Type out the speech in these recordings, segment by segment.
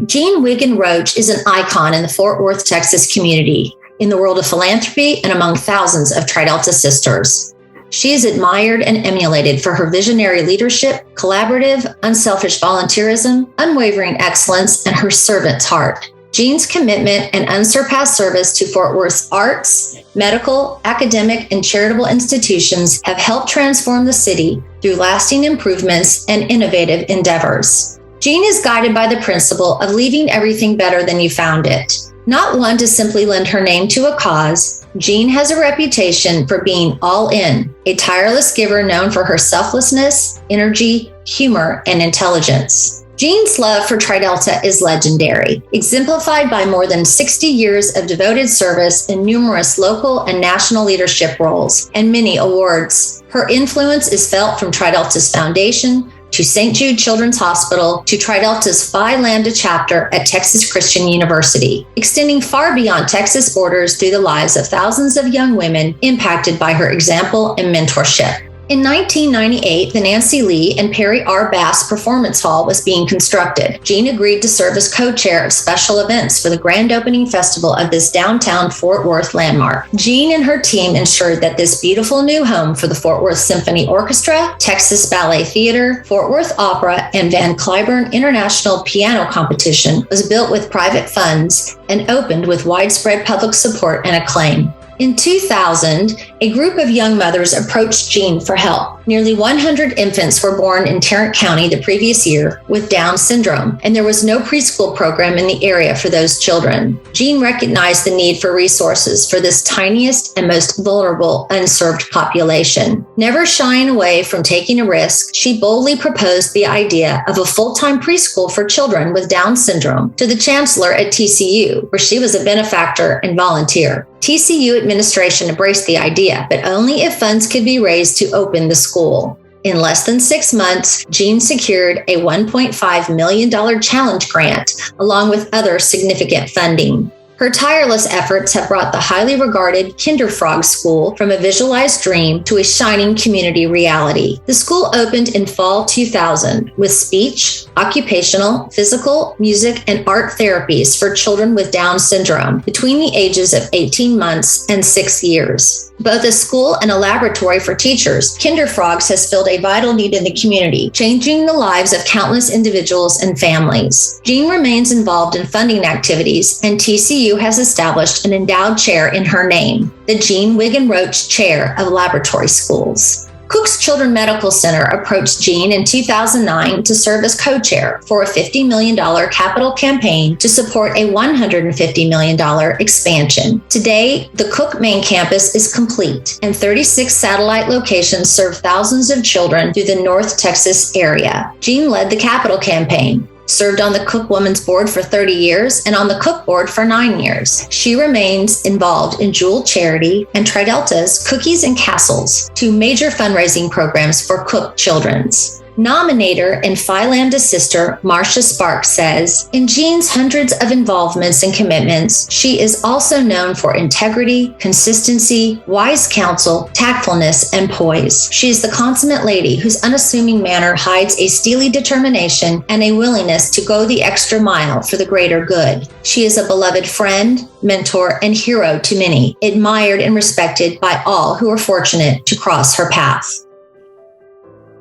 Jean Wiggin Roach is an icon in the Fort Worth, Texas community, in the world of philanthropy and among thousands of Tri Delta sisters. She is admired and emulated for her visionary leadership, collaborative, unselfish volunteerism, unwavering excellence, and her servant's heart. Jean's commitment and unsurpassed service to Fort Worth's arts, medical, academic, and charitable institutions have helped transform the city through lasting improvements and innovative endeavors. Jean is guided by the principle of leaving everything better than you found it. Not one to simply lend her name to a cause, Jean has a reputation for being all in, a tireless giver known for her selflessness, energy, humor, and intelligence. Jean's love for Tri Delta is legendary, exemplified by more than 60 years of devoted service in numerous local and national leadership roles and many awards. Her influence is felt from Tri Delta's foundation to St. Jude Children's Hospital to Tri Delta's Phi Lambda chapter at Texas Christian University, extending far beyond Texas borders through the lives of thousands of young women impacted by her example and mentorship. In 1998, the Nancy Lee and Perry R. Bass Performance Hall was being constructed. Jean agreed to serve as co-chair of special events for the grand opening festival of this downtown Fort Worth landmark. Jean and her team ensured that this beautiful new home for the Fort Worth Symphony Orchestra, Texas Ballet Theater, Fort Worth Opera, and Van Cliburn International Piano Competition was built with private funds and opened with widespread public support and acclaim. In 2000, a group of young mothers approached Jean for help. Nearly 100 infants were born in Tarrant County the previous year with Down syndrome, and there was no preschool program in the area for those children. Jean recognized the need for resources for this tiniest and most vulnerable unserved population. Never shying away from taking a risk, she boldly proposed the idea of a full-time preschool for children with Down syndrome to the chancellor at TCU, where she was a benefactor and volunteer. TCU administration embraced the idea, but only if funds could be raised to open the school. In less than 6 months, Jean secured a $1.5 million challenge grant, along with other significant funding. Her tireless efforts have brought the highly regarded Kinderfrog School from a visualized dream to a shining community reality. The school opened in fall 2000 with speech, occupational, physical, music, and art therapies for children with Down syndrome between the ages of 18 months and 6 years. Both a school and a laboratory for teachers, Kinderfrogs has filled a vital need in the community, changing the lives of countless individuals and families. Jean remains involved in funding activities, and TCU has established an endowed chair in her name, the Jean Wiggin Roach Chair of Laboratory Schools. Cook's Children's Medical Center approached Jean in 2009 to serve as co-chair for a $50 million capital campaign to support a $150 million expansion. Today, the Cook main campus is complete, and 36 satellite locations serve thousands of children through the North Texas area. Jean led the capital campaign, served on the Cook Women's Board for 30 years and on the Cook Board for 9 years. She remains involved in Jewel Charity and Tri Delta's Cookies and Castles, two major fundraising programs for Cook Children's. Nominator and Phi Lambda sister Marcia Sparks says, in Jean's hundreds of involvements and commitments, she is also known for integrity, consistency, wise counsel, tactfulness, and poise. She is the consummate lady whose unassuming manner hides a steely determination and a willingness to go the extra mile for the greater good. She is a beloved friend, mentor, and hero to many, admired and respected by all who are fortunate to cross her path.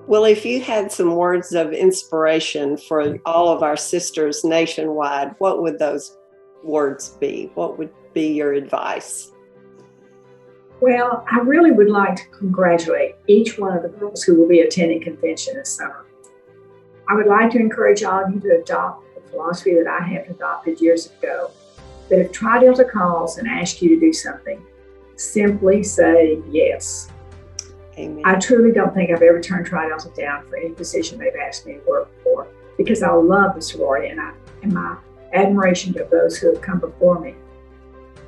Well, if you had some words of inspiration for all of our sisters nationwide, what would those words be? What would be your advice? Well, I really would like to congratulate each one of the girls who will be attending convention this summer. I would like to encourage all of you to adopt the philosophy that I have adopted years ago, that if Tri Delta calls and asks you to do something, simply say yes. Amen. I truly don't think I've ever turned Tri Delta down for any position they've asked me to work for, because I love the sorority and my admiration of those who have come before me.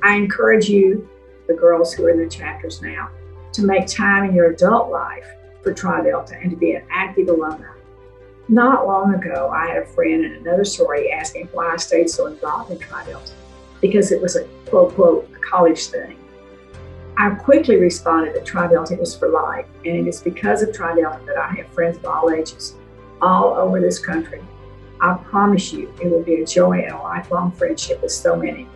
I encourage you, the girls who are in the chapters now, to make time in your adult life for Tri Delta and to be an active alumni. Not long ago, I had a friend in another sorority asking why I stayed so involved in Tri Delta, because it was a quote, college thing. I quickly responded that Tri Delta is for life, and it is because of Tri Delta that I have friends of all ages all over this country. I promise you it will be a joy and a lifelong friendship with so many.